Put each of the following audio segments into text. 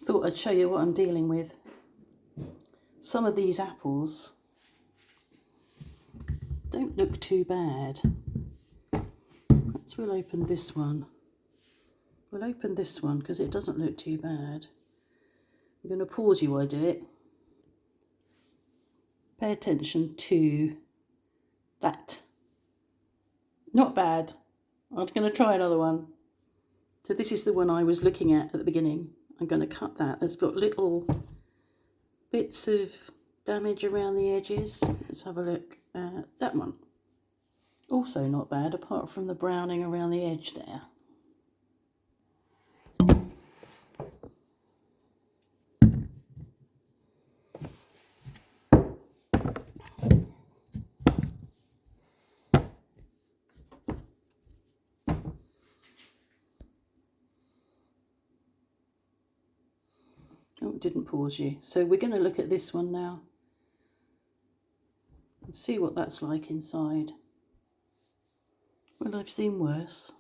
Thought I'd show you what I'm dealing with. Some of these apples don't look too bad. Perhaps we'll open this one. We'll open this one because it doesn't look too bad. I'm going to pause you while I do it. Pay attention to that. Not bad. I'm going to try another one. So this is the one I was looking at the beginning. I'm going to cut that. It's got little bits of damage around the edges. Let's have a look at that one. Also not bad, apart from the browning around the edge there. Oh, it didn't pause you. So we're going to look at this one now and see what that's like inside. Well, I've seen worse.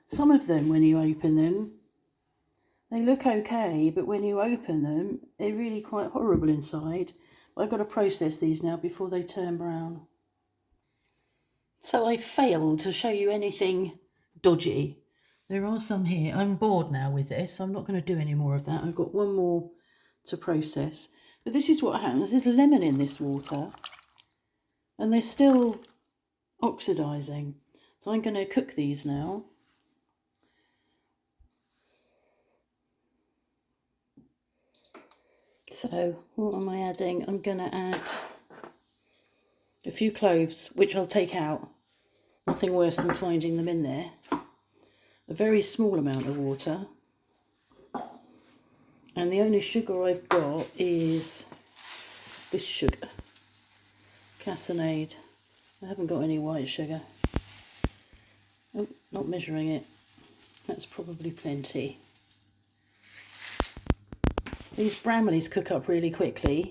Some of them, when you open them, they look okay, but when you open them, they're really quite horrible inside. But I've got to process these now before they turn brown. So I failed to show you anything dodgy. There are some here. I'm bored now with this. I'm not going to do any more of that. I've got one more to process. But this is what happens. There's lemon in this water, and they're still oxidizing. So I'm going to cook these now. So what am I adding? I'm going to add a few cloves, which I'll take out. Nothing worse than finding them in there. A very small amount of water. And the only sugar I've got is this sugar. Cassonade. I haven't got any white sugar. Oh, not measuring it. That's probably plenty. These Bramleys cook up really quickly.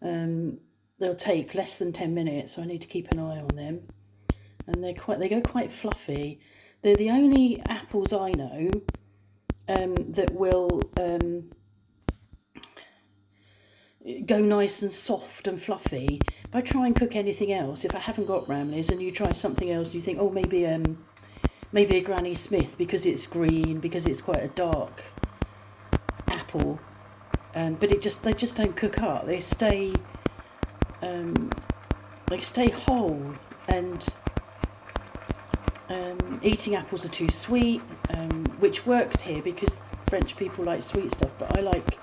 They'll take less than 10 minutes, so I need to keep an eye on them. And they go quite fluffy. They're the only apples I know that will go nice and soft and fluffy. If I try and cook anything else, if I haven't got Bramleys and you try something else, you think, oh, maybe a Granny Smith because it's green, because it's quite a dark apple. But they just don't cook up. They stay whole, and eating apples are too sweet, which works here because French people like sweet stuff, but I like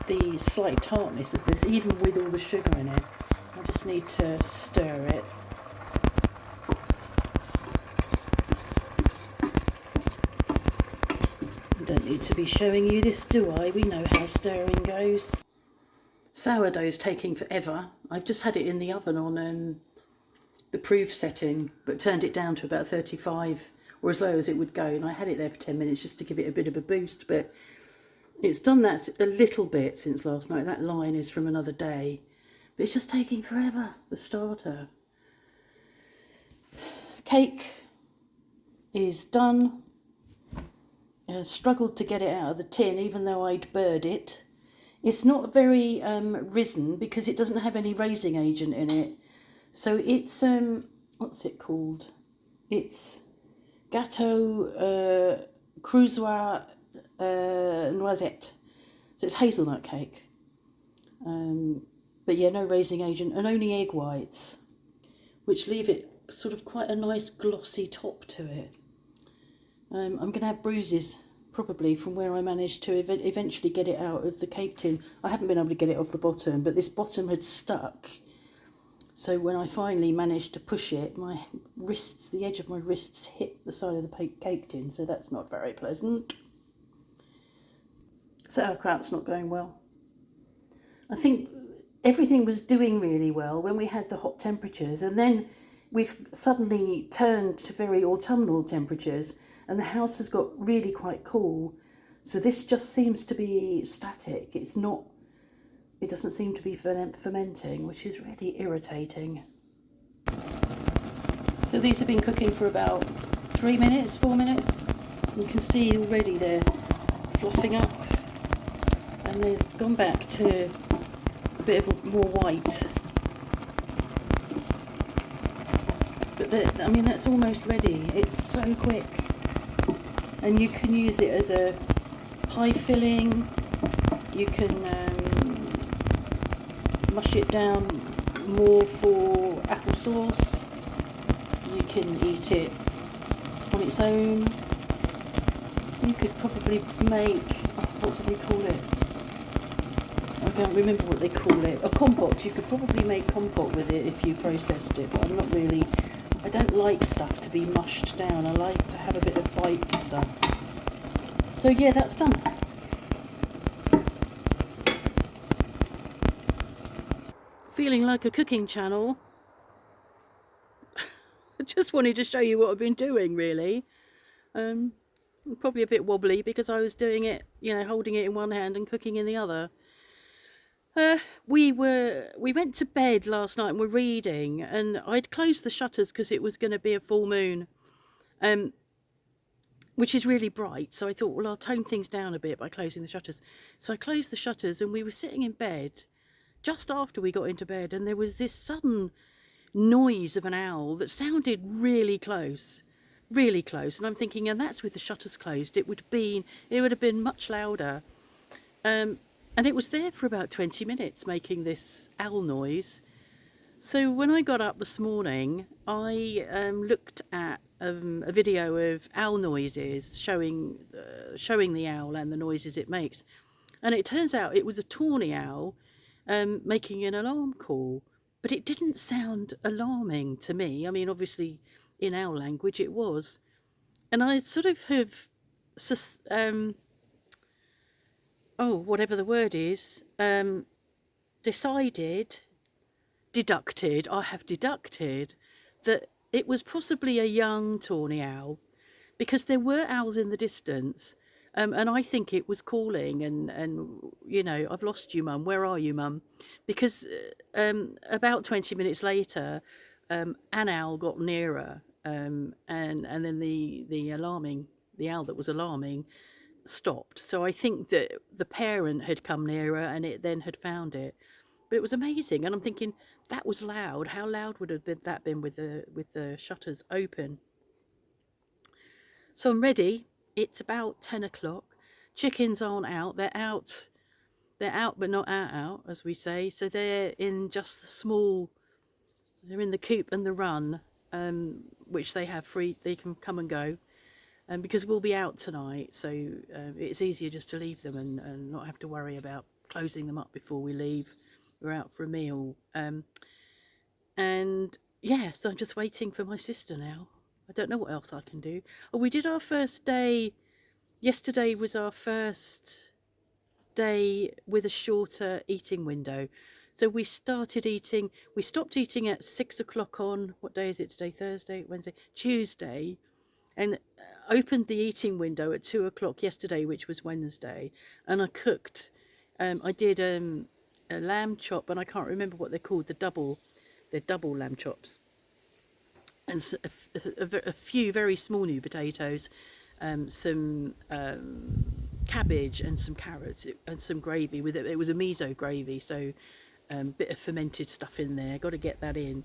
the slight tartness of this, even with all the sugar in it. I just need to stir it. I don't need to be showing you this, do I? We know how stirring goes. Sourdough's taking forever. I've just had it in the oven on the proof setting, but turned it down to about 35, or as low as it would go, and I had it there for 10 minutes just to give it a bit of a boost, but it's done that a little bit since last night. That line is from another day, but it's just taking forever, the starter. Cake is done. Struggled to get it out of the tin, even though I'd burred it. It's not very risen because it doesn't have any raising agent in it. So it's, what's it called? It's Gâteau Cruzois Noisette. So it's hazelnut cake. But yeah, no raising agent and only egg whites, which leave it sort of quite a nice glossy top to it. I'm going to have bruises probably from where I managed to eventually get it out of the cake tin. I haven't been able to get it off the bottom, but this bottom had stuck. So when I finally managed to push it, my wrists, the edge of my wrists hit the side of the cake tin, so that's not very pleasant. Sauerkraut's not going well. I think everything was doing really well when we had the hot temperatures, and then we've suddenly turned to very autumnal temperatures, and the house has got really quite cool. So this just seems to be static. It doesn't seem to be fermenting, which is really irritating. So these have been cooking for about 3 minutes, 4 minutes. You can see already they're fluffing up, and they've gone back to a bit of more white. But I mean, that's almost ready. It's so quick, and you can use it as a pie filling. You can mush it down more for applesauce. You can eat it on its own. You could probably make, what do they call it? I can't remember what they call it. A compote. You could probably make compote with it if you processed it, but I'm not really, I don't like stuff to be mushed down. I like to have a bit of bite to stuff. So yeah, that's done. Feeling like a cooking channel. I just wanted to show you what I've been doing, really. Probably a bit wobbly because I was doing it, you know, holding it in one hand and cooking in the other. We went to bed last night and were reading, and I'd closed the shutters because it was going to be a full moon, which is really bright. So I thought, well, I'll tone things down a bit by closing the shutters. So I closed the shutters, and we were sitting in bed just after we got into bed, and there was this sudden noise of an owl that sounded really close, and I'm thinking, and that's with the shutters closed. It would have been much louder. And it was there for about 20 minutes making this owl noise. So when I got up this morning, I looked at a video of owl noises showing the owl and the noises it makes. And it turns out it was a tawny owl making an alarm call. But it didn't sound alarming to me. I mean, obviously, in owl language it was. And I sort of have whatever the word is, I have deducted that it was possibly a young tawny owl, because there were owls in the distance, and I think it was calling, and you know, I've lost you, Mum, where are you, Mum? Because about 20 minutes later, an owl got nearer, and then the owl that was alarming stopped. So I think that the parent had come nearer and it then had found it. But it was amazing, and I'm thinking, that was loud. How loud would have that been with the shutters open? So I'm ready. It's about 10 o'clock. Chickens aren't out. They're out but not out, as we say. So they're in just the small, they're in the coop and the run, which they have free, they can come and go. Because we'll be out tonight, so it's easier just to leave them and not have to worry about closing them up before we leave. We're out for a meal. And yeah, so I'm just waiting for my sister now. I don't know what else I can do. Oh, we did our first day. Yesterday was our first day with a shorter eating window. So we stopped eating at 6 o'clock on, what day is it today? Thursday, Wednesday, Tuesday. And opened the eating window at 2 o'clock yesterday, which was Wednesday, and I cooked. I did a lamb chop, and I can't remember what they're called. They're double lamb chops, and a few very small new potatoes, some cabbage, and some carrots, and some gravy with it. It was a miso gravy, so bit of fermented stuff in there. Got to get that in.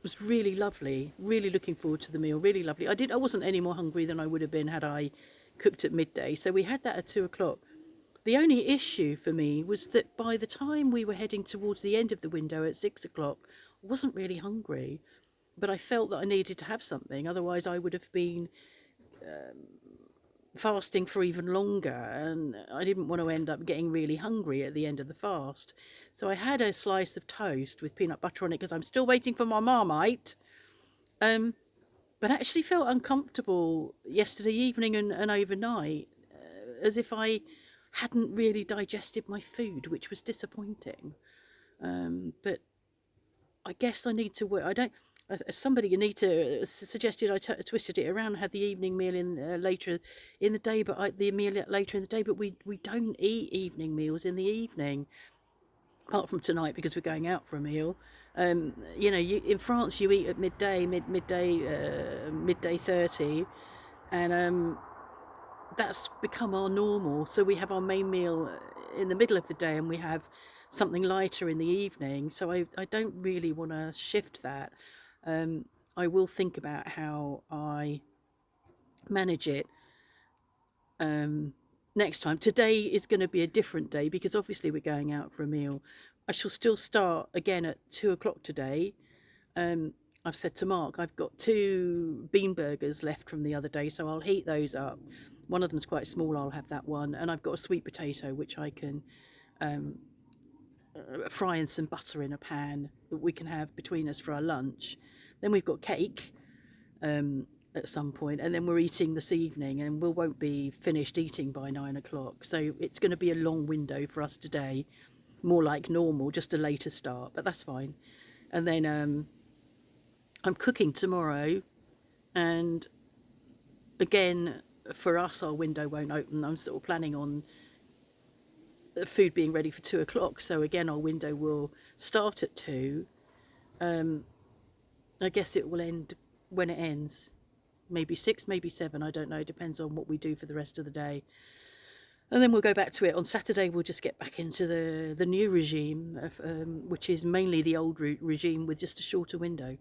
Was really lovely, really looking forward to the meal, really lovely. I wasn't any more hungry than I would have been had I cooked at midday, so we had that at 2 o'clock. The only issue for me was that by the time we were heading towards the end of the window at 6 o'clock, I wasn't really hungry, but I felt that I needed to have something, otherwise I would have been fasting for even longer, and I didn't want to end up getting really hungry at the end of the fast. So I had a slice of toast with peanut butter on it because I'm still waiting for my Marmite, but actually felt uncomfortable yesterday evening and overnight, as if I hadn't really digested my food, which was disappointing. But I guess I need to work. I don't. Somebody suggested I twisted it around and had the evening meal in later in the day, but the meal later in the day. But we don't eat evening meals in the evening, apart from tonight because we're going out for a meal. You know, in France you eat at midday 30, and that's become our normal. So we have our main meal in the middle of the day and we have something lighter in the evening. So I don't really want to shift that. I will think about how I manage it next time. Today is going to be a different day because obviously we're going out for a meal. I shall still start again at 2 o'clock today. I've said to Mark, I've got 2 bean burgers left from the other day, so I'll heat those up. One of them's quite small, I'll have that one. And I've got a sweet potato, which I can fry in some butter in a pan that we can have between us for our lunch. Then we've got cake at some point, and then we're eating this evening, and we won't be finished eating by 9 o'clock. So it's going to be a long window for us today, more like normal, just a later start, but that's fine. And then I'm cooking tomorrow, and again, for us, our window won't open. I'm sort of planning on the food being ready for 2 o'clock. So again, our window will start at 2. I guess it will end when it ends. Maybe 6, maybe 7, I don't know. It depends on what we do for the rest of the day. And then we'll go back to it. On Saturday, we'll just get back into the new regime, which is mainly the old regime with just a shorter window.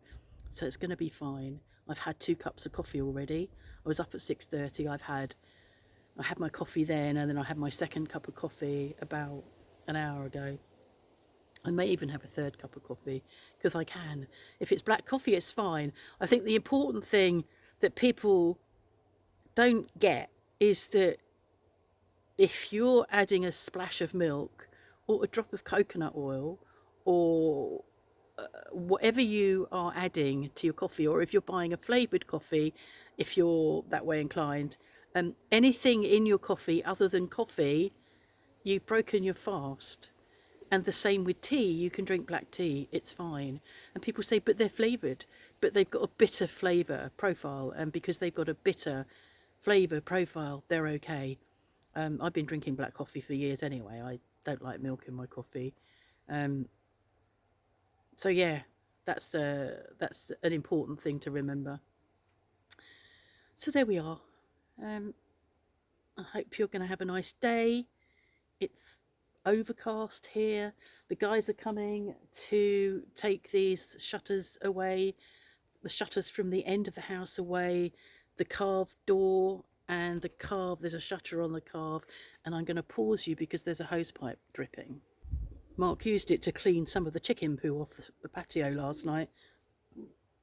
So it's going to be fine. I've had 2 cups of coffee already. I was up at 6:30. I had my coffee then, and then I had my second cup of coffee about an hour ago. I may even have a third cup of coffee because I can. If it's black coffee, it's fine. I think the important thing that people don't get is that if you're adding a splash of milk or a drop of coconut oil or whatever you are adding to your coffee, or if you're buying a flavoured coffee, if you're that way inclined, anything in your coffee other than coffee, you've broken your fast. And the same with tea. You can drink black tea, it's fine. And people say, but they're flavoured, but they've got a bitter flavour profile, and because they've got a bitter flavour profile, they're okay. I've been drinking black coffee for years anyway. I don't like milk in my coffee. So yeah, that's an important thing to remember. So there we are. I hope you're going to have a nice day. It's overcast here. The guys are coming to take these shutters away, the shutters from the end of the house away, the carved door and the carve. There's a shutter on the carve, and I'm going to pause you because there's a hose pipe dripping. Mark used it to clean some of the chicken poo off the patio last night,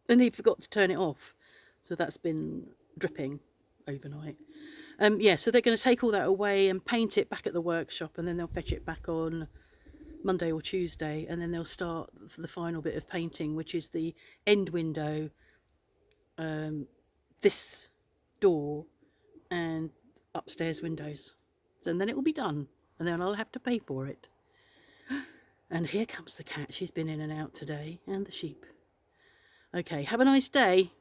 and he forgot to turn it off, so that's been dripping overnight. Yeah, so they're going to take all that away and paint it back at the workshop, and then they'll fetch it back on Monday or Tuesday, and then they'll start the final bit of painting, which is the end window, this door, and upstairs windows. And then it will be done, and then I'll have to pay for it. And here comes the cat. She's been in and out today, and the sheep. Okay, have a nice day.